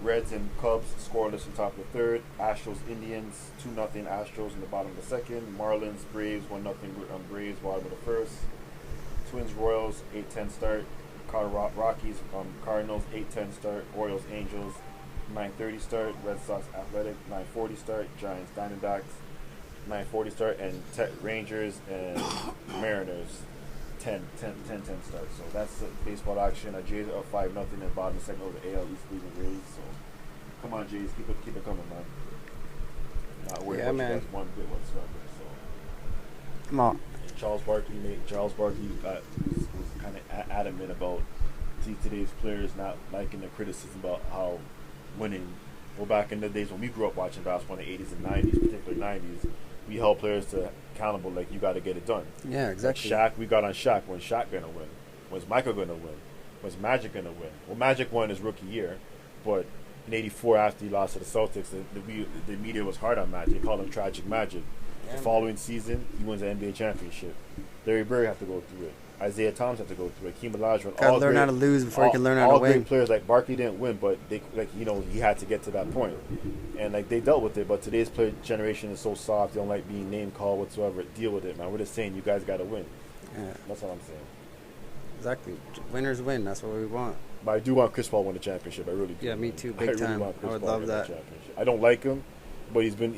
Reds and Cubs scoreless in top of the 3rd. Astros, Indians 2-0 Astros in the bottom of the 2nd. Marlins, Braves 1-0 Braves bottom of the 1st. Twins, Royals 8-10 start. Rockies, Cardinals 8-10 start. Orioles, Angels 9:30 start. Red Sox, Athletic 9:40 start. Giants, Diamondbacks 9:40 start, and Rangers and Mariners 10 start. So that's the baseball action. Jays are up 5-0 in the bottom of the 2nd over the AL East leading Rays. So come on, Jays, keep it coming, man. Not worried about you guys one bit whatsoever. So Come on. and Charles Barkley was kind of adamant about today's players not liking the criticism about how winning. Well, back in the days when we grew up watching basketball in the 80s and 90s, particularly 90s, we held players to accountable, like, you got to get it done. Yeah, exactly. Like Shaq, we got on Shaq. When's Shaq going to win? When's Michael going to win? When's Magic going to win? Well, Magic won his rookie year, but in '84, after he lost to the Celtics, the media was hard on Magic. They called him Tragic Magic. Yeah, the following season, he wins the NBA championship. Larry Bird had to go through it. Isaiah Thomas had to go through it. Hakeem Olajuwon. Gotta learn how to lose before you can learn how to win. All great players, like Barkley didn't win, but he had to get to that point, and like they dealt with it. But today's player generation is so soft; they don't like being name called whatsoever. Deal with it, man. We're just saying you guys got to win. Yeah, that's all I'm saying. Exactly. Winners win. That's what we want. But I do want Chris Paul to win the championship. I really do. Yeah, me too. Big time. I would love that. I don't like him, but he's been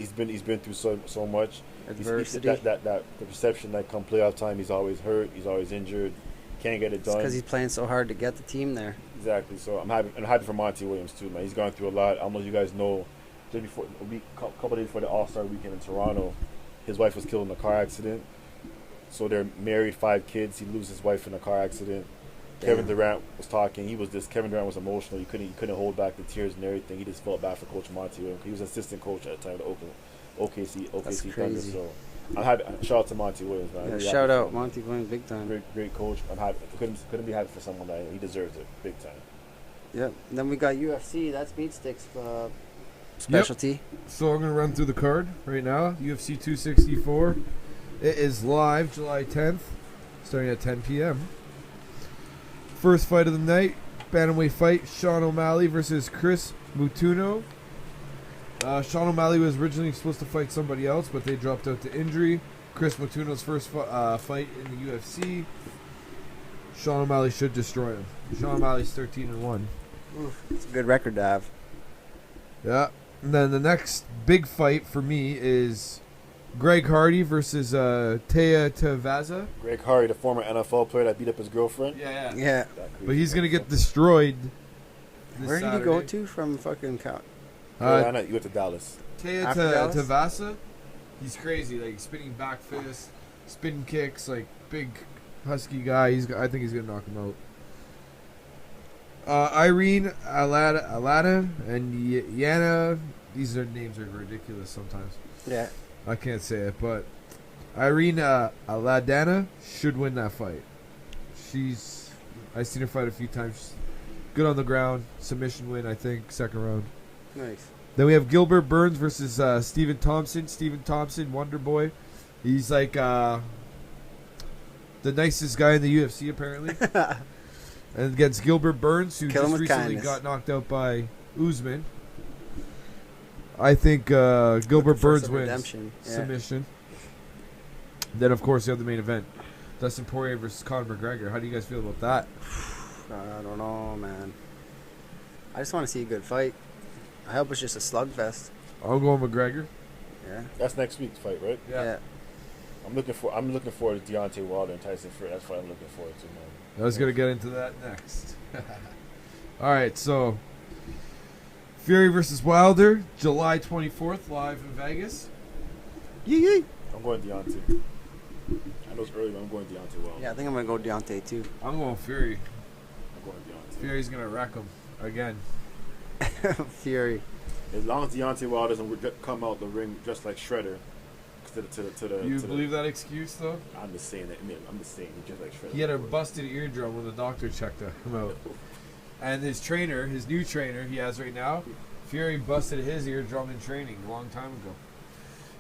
through so much adversity. The perception that come playoff time, he's always hurt. He's always injured. Can't get it done. Because he's playing so hard to get the team there. Exactly. So I'm happy for Monty Williams too, man. He's gone through a lot. Almost, you guys know, just before a couple days before the All-Star weekend in Toronto, his wife was killed in a car accident. So they're married, 5 kids. He loses his wife in a car accident. Damn. Kevin Durant was talking. Kevin Durant was emotional. He couldn't hold back the tears and everything. He just felt bad for Coach Monty Williams. He was assistant coach at the time of the OKC Thunder. So I'm happy. Shout out to Monty Williams, man. Yeah, shout out Monty Williams, big time. Great coach. I'm happy. Couldn't be happy for someone like him. He deserves it, big time. Yep. And then we got UFC. That's Beat Sticks specialty. Yep. So I'm gonna run through the card right now. UFC 264. It is live July 10th, starting at 10 p.m. First fight of the night, bantamweight fight: Sean O'Malley versus Chris Mutuno. Sean O'Malley was originally supposed to fight somebody else, but they dropped out to injury. Chris Matuno's first fight in the UFC. Sean O'Malley should destroy him. Sean O'Malley's 13-1. It's a good record to have. Yeah. And then the next big fight for me is Greg Hardy versus Taya Tavaza. Greg Hardy, the former NFL player that beat up his girlfriend. Yeah. But he's going to get destroyed this Where did Saturday. he go to from fucking Carolina, you went to Dallas. Taya Dallas? Tavasa, he's crazy. Like, spinning back fists, spin kicks, like, big, husky guy. I think he's going to knock him out. Irene Alada and Yana. These names are ridiculous sometimes. Yeah. I can't say it, but Irene Aladana should win that fight. I've seen her fight a few times. Good on the ground. Submission win, I think, second round. Nice. Then we have Gilbert Burns versus Stephen Thompson. Stephen Thompson, Wonder Boy. He's like the nicest guy in the UFC, apparently. And against Gilbert Burns, who Kill him just with recently kindness. got knocked out by Usman. I think Gilbert Burns wins. Redemption. Yeah. Submission. Then, of course, you have the main event. Dustin Poirier versus Conor McGregor. How do you guys feel about that? I don't know, man. I just want to see a good fight. I hope it's just a slugfest. I'll go with McGregor. Yeah. That's next week's fight, right? Yeah. I'm looking forward to Deontay Wilder and Tyson Fury. That's what I'm looking forward to, man. I was going to get into that next. All right, so Fury versus Wilder, July 24th, live in Vegas. Yee. I'm going Deontay. I know it's early, but I'm going Deontay Wilder. Yeah, I think I'm going to go Deontay, too. I'm going Fury. I'm going Deontay. Fury's going to wreck him again. Fury. As long as Deontay Wilder doesn't come out the ring just like Shredder. You believe that excuse, though? I'm just saying that. I'm just saying he's just like Shredder. He had a busted eardrum when the doctor checked him out. And his new trainer he has right now, Fury busted his eardrum in training a long time ago.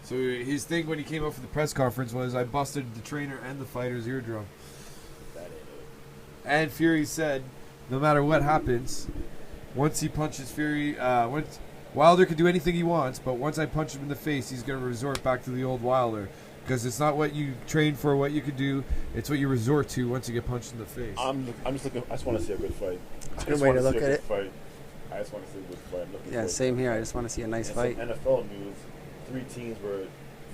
So his thing when he came out for the press conference was, I busted the trainer and the fighter's eardrum. That ain't it. And Fury said, no matter what happens, once he punches Fury, Wilder can do anything he wants, but once I punch him in the face, he's going to resort back to the old Wilder. Because it's not what you train for, what you can do. It's what you resort to once you get punched in the face. I'm just looking. I just want to see a good fight. It's a good way to look at it. I just want to see a good fight. Yeah, same here. I just want to see a nice fight. Some NFL news: 3 teams were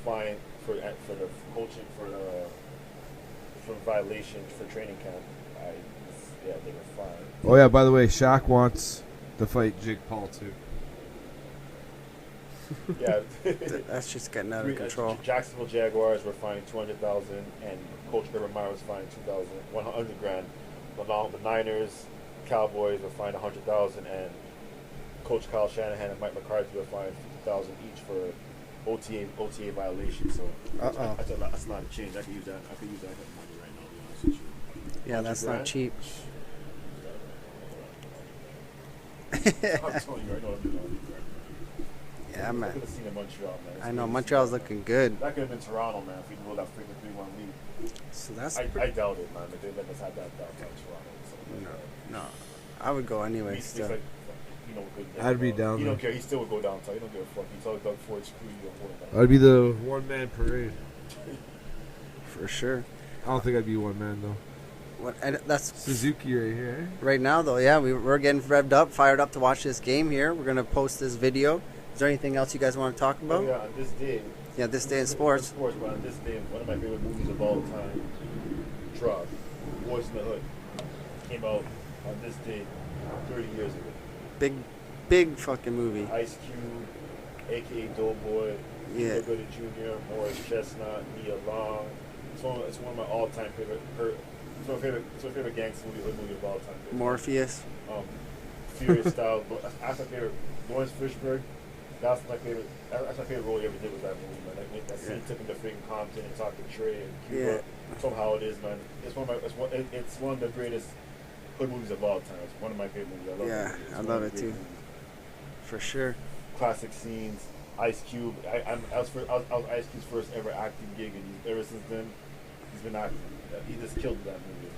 fined for the coaching for violation for training camp. They were fined. Oh yeah, by the way, Shaq wants to fight Jake Paul too. Yeah, That's just getting out of control. Jacksonville Jaguars were fined $200,000, and Coach Urban Meyer was fined $100,000. The Niners, Cowboys were fined $100,000, and Coach Kyle Shanahan and Mike McCarthy were fined $50,000 each for OTA violations. So I thought that's not a change. I could use that. I could use that money right now. To be honest with you. Yeah, that's not cheap. I'm telling you, I know what I'm doing. Yeah, I man. could have seen in Montreal, man. I know Montreal's looking good. That could have been Toronto, man, if we rolled that freaking 3-1 lead. So that's I doubt it, man. If they let us have that downtown Toronto. no. I would go anyway. He's Still. like, good. I'd be down He there. don't care. He still would go downtown. He don't give a fuck. He told Doug Ford, screw you, don't worry about it. I'd be the one-man parade. For sure. I don't think I'd be one man though. That's Suzuki right here. right now though. Yeah, we're getting revved up, fired up to watch this game here. We're gonna post this video. Is there anything else you guys want to talk about? Yeah, on this day. Yeah, this day in sports. But on this day, one of my favorite movies of all time, Drop, Boys in the Hood, came out on this day 30 years ago. Big fucking movie. Ice Cube, a.k.a. Doughboy, Yeah. Cuba Gooding Jr., Morris Chestnut, Nia Long. It's one of my all-time favorite. It's my favorite gangster movie of all time. Morpheus. Furious style. That's my favorite. Lawrence Fishburne. That's my favorite. That's my favorite role he ever did was that movie, man. Like, that scene took him to freaking Compton and talked to Trey and Cuba. Somehow it is, man. It's one of the greatest hood movies of all time. It's one of my favorite movies. I love that movie. I love it too. For sure. Classic scenes. Ice Cube. I was Ice Cube's first ever acting gig, and ever since then, he's been acting. He just killed that movie.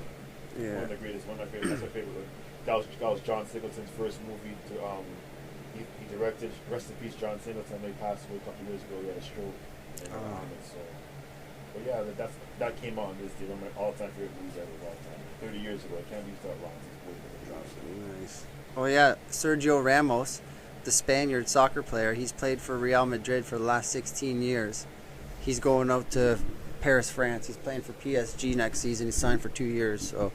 Yeah. One of the greatest. One of my favorite. That's my favorite. That was John Singleton's first movie to he directed Rest in Peace John Singleton. They passed away a couple years ago. He had a stroke. So, but yeah, that came out on this day. One of my all-time favorite movies ever of all time. 30 years ago. I can't believe that long. Nice. Oh yeah, Sergio Ramos, the Spaniard soccer player. He's played for Real Madrid for the last 16 years. He's going out to Paris, France. He's playing for PSG next season. He's signed for 2 years. So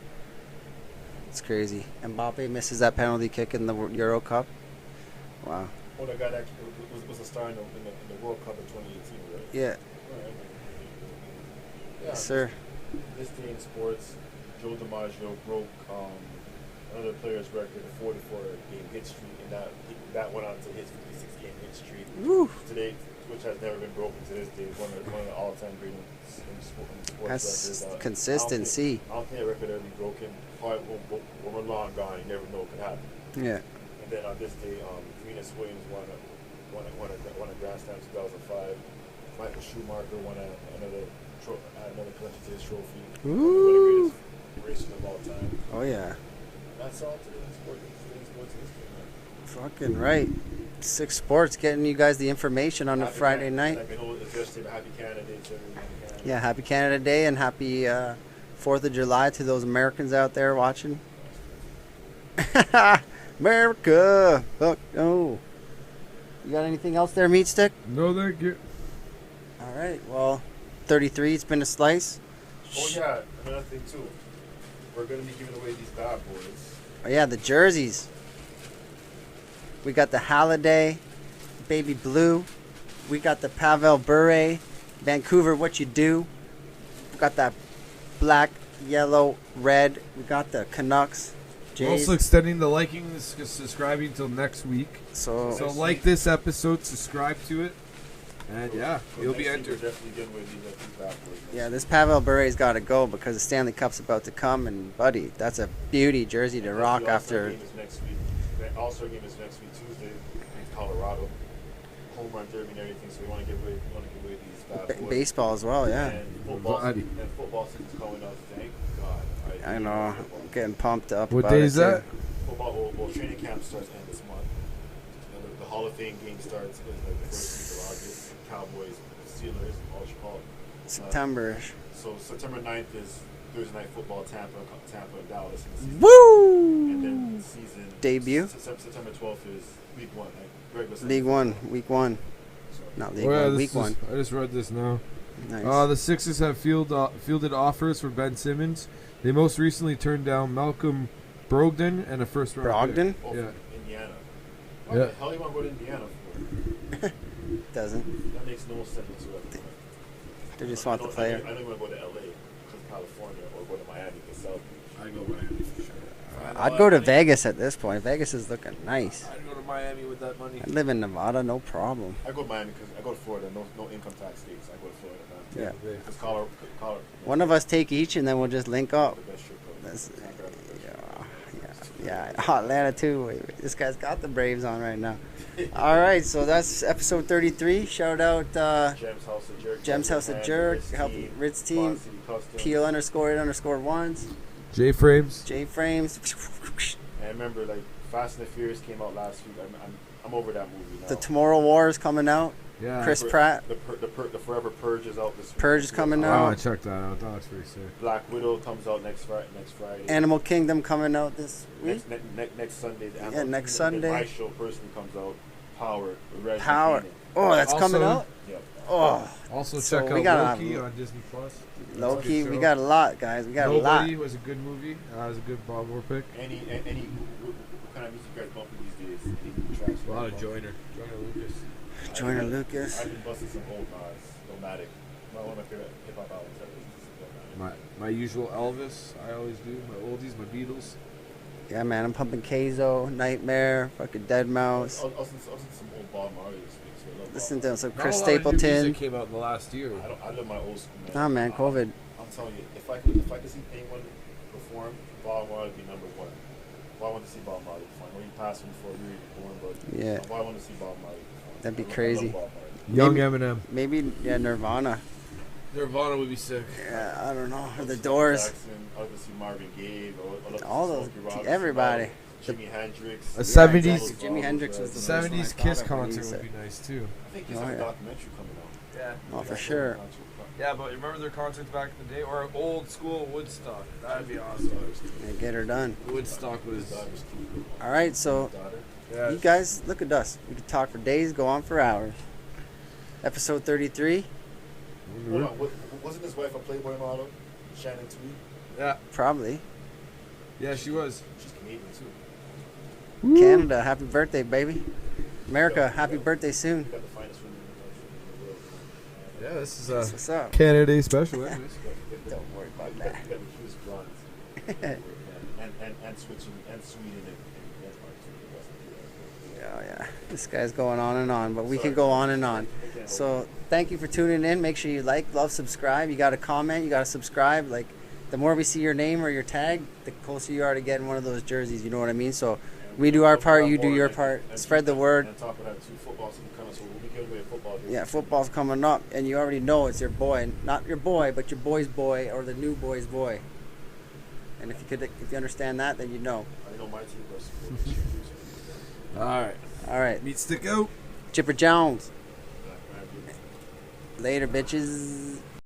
it's crazy. Mbappe misses that penalty kick in the Euro Cup. Wow. Oh, the guy that was a star in the World Cup in 2018, right? Yeah. Right. Yeah. Yes, sir. This day in sports, Joe DiMaggio broke another player's record, a 44-game hit streak, and that went on to his 56-game hit streak. Woo. Today, which has never been broken to this day, one of the all-time greatest in sports That's records. consistency. I don't think that record ever be broken. Probably when we're long gone, you never know what could happen. Yeah. And then on this day, Venus Williams won a Grand Slam 2005. Michael Schumacher won another collection to his trophy. Ooh. One of the greatest racers of all time. Oh yeah. That's all today in sports history, man. Fucking right. 6 Sports getting you guys the information on a Friday night. Like I know it's yesterday, but happy Canada Day to everyone. Yeah, happy Canada Day and happy 4th of July to those Americans out there watching. America! Fuck no. You got anything else there, Meat Stick? No, thank you. All right, well, 33, it's been a slice. Oh, yeah, another thing, too. We're going to be giving away these bad boys. Oh, yeah, the jerseys. We got the Halliday, Baby Blue. We got the Pavel Bure, Vancouver, What You Do. We got that black, yellow, red. We got the Canucks. We're also extending the liking and subscribing till next week. So like this episode, subscribe to it, and yeah, you'll be entered. Yeah, this Pavel Bure's got to go because the Stanley Cup's about to come, and buddy, that's a beauty jersey to rock after. The All-Star game is next week, Tuesday, in Colorado. Home run derby and everything, so we want to give away these bad boys. Baseball as well, yeah. And football season's coming up, thank God. I know, I'm getting pumped up. What day is that? Football, training camp starts end this month. And the Hall of Fame game starts like the first week of August. Cowboys, Steelers, all you call it. September-ish. So September 9th is Thursday night football, Tampa, and Dallas. Woo! And then the season debut. September 12th is week 1, like regular season. League 1, week 1. Not League 1, week 1. I just read this now. Nice. The Sixers have fielded offers for Ben Simmons. They most recently turned down Malcolm Brogdon and a first-round Brogdon? pick. Yeah. Indiana. What the hell you want to go to Indiana for? Doesn't. That makes no sense whatsoever. They just want the player. I don't want to go to LA, California, or go to Miami to South Beach. I go Miami for sure. I'd go to Vegas at this point. Vegas is looking nice. I'd go to Miami with that money. I live in Nevada, no problem. I go to Miami because I go to Florida. No income tax states. I go to Florida. Yeah. Because Colorado. One of us take each, and then we'll just link up. The best trip ever. That's, yeah. Atlanta too. This guy's got the Braves on right now. All right, so that's episode 33. Shout out Gems House of Jerk. Gems House of Jerk, help Ritz team, Peel _8_1. J-Frames. And remember, like Fast and the Furious came out last week. I'm over that movie now. The Tomorrow War is coming out. Yeah. Chris Pratt. The Forever Purge is out this week. Purge is coming Oh, out. I checked that out. That looks pretty sick. Black Widow comes out next Friday. Animal Kingdom coming out this week. Next Sunday. Next Sunday. My show personally comes out. Power. Oh, that's coming out? Yeah. Oh. Also So check we out got Loki on Disney Plus. Loki, we got a lot, guys. We got a lot. Nobody was a good movie. It was a good Bob Moore pick. Any what kind of music you guys bumping these days? Any tracks? A lot of Joyner Lucas. Joyner Lucas. I've been busting some old Nomadic. One of my favorite hip hop albums ever. My usual Elvis. I always do. My oldies, my Beatles. Yeah, man, I'm pumping Keizo, Nightmare, fucking Dead Mouse. I'll listen to some old Bob Marley this week. So I love Listen Bob. to some Not Chris a lot of new Stapleton. music came out in the last year. I love my old school. Nah, man, COVID. I'm telling you, if I could see anyone perform, Bob Marley would be number one. I want to see Bob Marley perform. I know he passed before we were born, but Yeah. I want to see Bob Marley perform. That'd be I love crazy. Bob Marley. Young Eminem. Maybe, Nirvana. Nirvana would be sick. Yeah, I don't know. Or the Jackson, Doors. I'd love to see Marvin Gaye. All those, everybody. Jimi Hendrix. A Yeah, 70s exactly. Jimi Hendrix was the first one I 70s thought Kiss of when you concert said- would be nice too. I think he's Oh, got a yeah. documentary coming out. Yeah. Oh, for sure. Yeah, but remember their concerts back in the day, or old school Woodstock? That'd be awesome. Yeah, get her done. Woodstock was. All right, so Yeah. you guys, look at us. We could talk for days, go on for hours. Episode 33, Hold on, wasn't his wife a Playboy model? Shannon Tweed? Yeah. probably. Yeah, she was. She's Canadian too. Canada, happy birthday, baby. America, happy birthday soon. We got the finest women in the world. Yeah, this is That's what's up. Canada Day special. Anyways. Don't worry about We that. got the cutest blondes. and switching and Sweden and Denmark too. Oh yeah, this guy's going on and on, but we can go on and on. So thank you for tuning in. Make sure you like, love, subscribe. You got to comment, you got to subscribe. Like the more we see your name or your tag, the closer you are to getting one of those jerseys. You know what I mean? So we do our part, you do your part. Spread the word. On top of that, too, football's coming, so we'll be giving away a football game. Yeah, football's coming up, and you already know it's your boy, not your boy, but your boy's boy or the new boy's boy. And if you understand that, then you know. I know my team does support. Alright. All right, Meat stick out. Chipper Jones. Black man, Later, bitches.